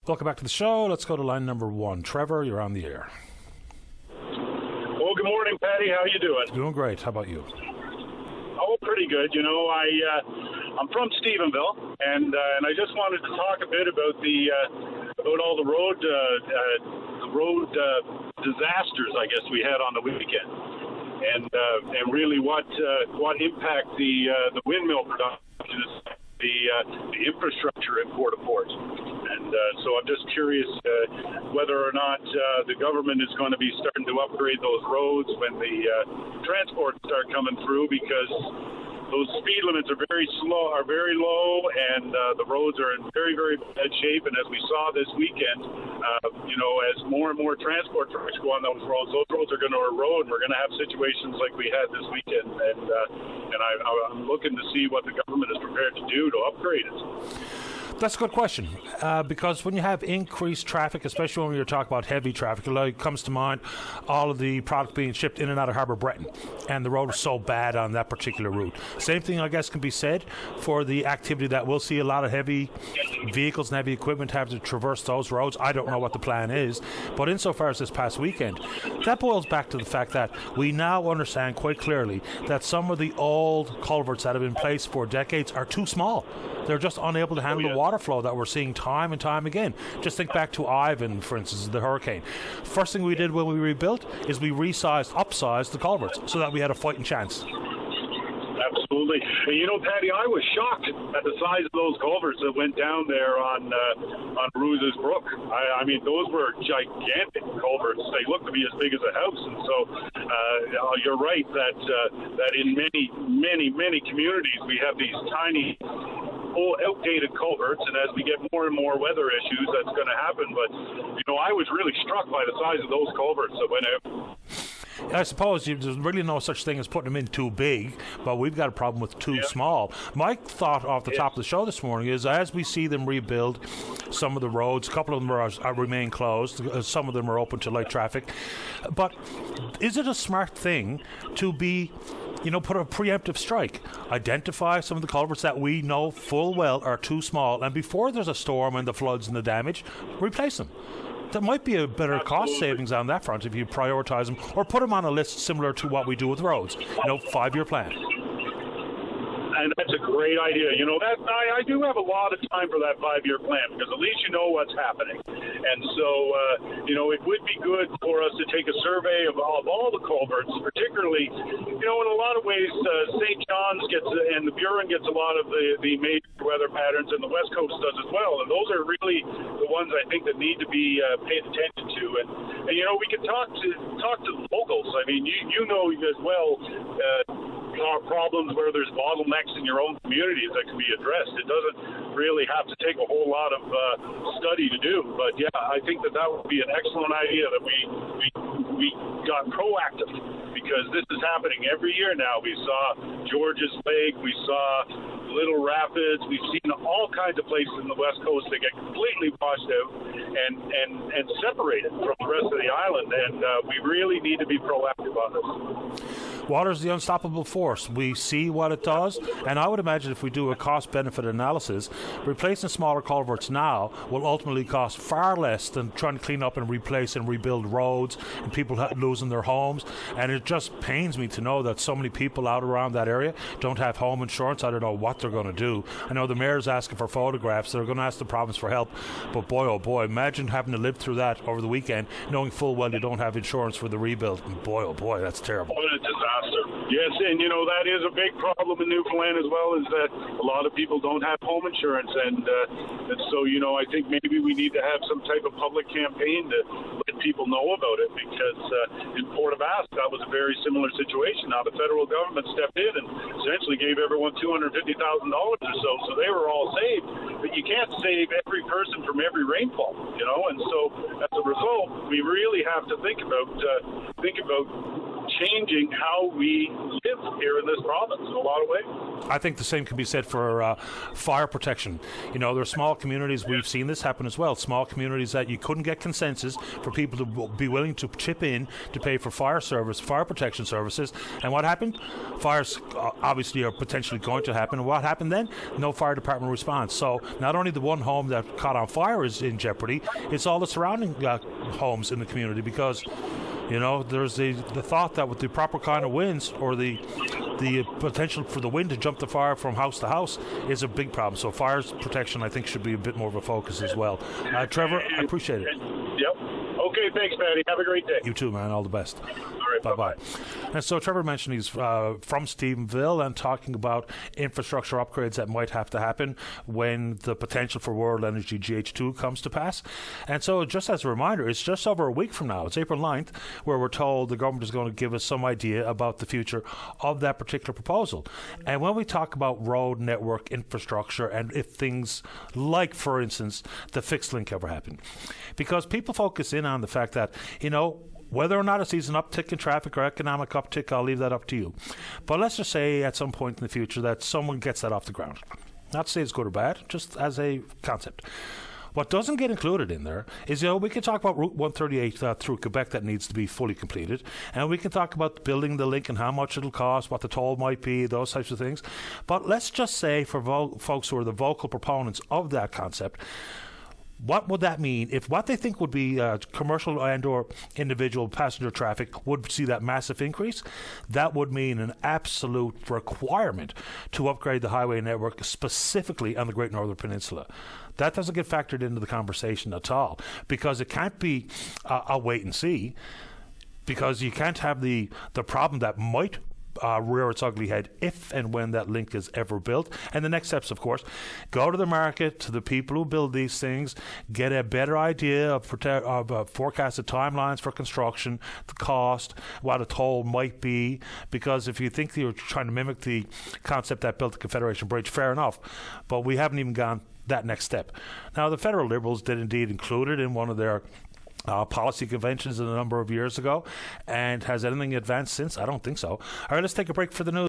Welcome back to the show. Let's go to line number 1. Trevor, you're on the air. Well, good morning, Patty. How you doing? Doing great. How about you? Oh, pretty good. You know, I'm from Stephenville, and I just wanted to talk a bit about about all the road disasters, I guess, we had on the weekend, and really what impact the windmill production is. The infrastructure in Port-au-Port. And so I'm just curious whether or not the government is going to be starting to upgrade those roads when the transports start coming through, because those speed limits are very low, and the roads are in very, very bad shape. And as we saw this weekend, as more and more transport trucks go on those roads are going to erode. We're going to have situations like we had this weekend. And I'm looking to see what the government is prepared to do to upgrade it. That's a good question, because when you have increased traffic, especially when you're talking about heavy traffic, it comes to mind all of the product being shipped in and out of Harbour Breton, and the road is so bad on that particular route. Same thing, I guess, can be said for the activity that we'll see a lot of heavy vehicles and heavy equipment have to traverse those roads. I don't know what the plan is, but insofar as this past weekend, that boils back to the fact that we now understand quite clearly that some of the old culverts that have been in place for decades are too small. They're just unable to handle the water flow that we're seeing time and time again. Just think back to Ivan, for instance, the hurricane. First thing we did when we rebuilt is we upsized the culverts so that we had a fighting chance. Absolutely. And you know, Patty, I was shocked at the size of those culverts that went down there on Ruse's Brook. I mean, those were gigantic culverts. They looked to be as big as a house. And so you're right that in many communities we have these tiny, outdated culverts, and as we get more and more weather issues, that's going to happen. But, I was really struck by the size of those culverts that went out. I suppose there's really no such thing as putting them in too big, but we've got a problem with too small. My thought off the top of the show this morning is, as we see them rebuild some of the roads, a couple of them remain closed, some of them are open to light traffic, but is it a smart thing to be put a preemptive strike, identify some of the culverts that we know full well are too small, and before there's a storm and the floods and the damage, replace them? There might be a better cost savings on that front if you prioritize them, or put them on a list similar to what we do with roads. 5-year plan. And that's a great idea. I do have a lot of time for that 5-year plan, because at least you know what's happening. And so, it would be good for us to take a survey of all the culverts, particularly, in a lot of ways, St. John's and the Burin gets a lot of the major weather patterns, and the West Coast does as well. And those are really the ones I think that need to be paid attention to. And we can talk to locals. I mean, you know as well, problems where there's bottlenecks in your own communities that can be addressed. It doesn't really have to take a whole lot of study to do. But yeah, I think that would be an excellent idea that we got proactive, because this is happening every year now. We saw George's Lake, we saw Little Rapids, we've seen all kinds of places in the West Coast that get completely washed out and separated from the rest of the island, and we really need to be proactive on this. Water is the unstoppable force. We see what it does, and I would imagine if we do a cost-benefit analysis, replacing smaller culverts now will ultimately cost far less than trying to clean up and replace and rebuild roads and people losing their homes. And it just pains me to know that so many people out around that area don't have home insurance. I don't know what they're going to do. I know the mayor's asking for photographs. They're going to ask the province for help. But boy, oh boy, imagine having to live through that over the weekend, knowing full well you don't have insurance for the rebuild. And boy, oh boy, that's terrible. What a disaster. Yes, and that is a big problem in Newfoundland as well, is that a lot of people don't have home insurance, and so I think maybe we need to have some type of public campaign to let people know about it, because in Port of Ask that was a very similar situation. Now the federal government stepped in and essentially gave everyone $250,000 or so they were all saved, but you can't save every person from every rainfall, and so as a result we really have to think about changing how we live here in this province in a lot of ways. I think the same can be said for fire protection. You know, there are small communities, we've seen this happen as well, small communities that you couldn't get consensus for people to be willing to chip in to pay for fire protection services. And what happened? Fires obviously are potentially going to happen. And what happened then? No fire department response. So not only the one home that caught on fire is in jeopardy, it's all the surrounding homes in the community, because you know, there's the thought that with the proper kind of winds, or the potential for the wind to jump the fire from house to house, is a big problem. So fires protection, I think, should be a bit more of a focus as well. Trevor, I appreciate it. Yep. Okay, thanks, Patty. Have a great day. You too, man. All the best. All right, bye-bye. And so Trevor mentioned he's from Stephenville and talking about infrastructure upgrades that might have to happen when the potential for World Energy GH2 comes to pass. And so just as a reminder, it's just over a week from now. It's April 9th, where we're told the government is going to give us some idea about the future of that particular proposal. And when we talk about road network infrastructure, and if things like, for instance, the fixed link ever happen, because people focus in on the fact that, you know, whether or not it sees an uptick in traffic or economic uptick, I'll leave that up to you. But let's just say at some point in the future that someone gets that off the ground. Not to say it's good or bad, just as a concept. What doesn't get included in there is, you know, we can talk about Route 138 through Quebec that needs to be fully completed, and we can talk about building the link and how much it'll cost, what the toll might be, those types of things. But let's just say for folks who are the vocal proponents of that concept, what would that mean if what they think would be commercial and or individual passenger traffic would see that massive increase? That would mean an absolute requirement to upgrade the highway network, specifically on the Great Northern Peninsula. That doesn't get factored into the conversation at all, because it can't be a wait and see, because you can't have the problem that might rear its ugly head if and when that link is ever built. And the next steps, of course, go to the market, to the people who build these things, get a better idea of forecasted timelines for construction, the cost, what a toll might be, because if you think you're trying to mimic the concept that built the Confederation Bridge, fair enough, but we haven't even gone that next step. Now, the federal Liberals did indeed include it in one of their policy conventions a number of years ago. And has anything advanced since? I don't think so. All right, let's take a break for the news.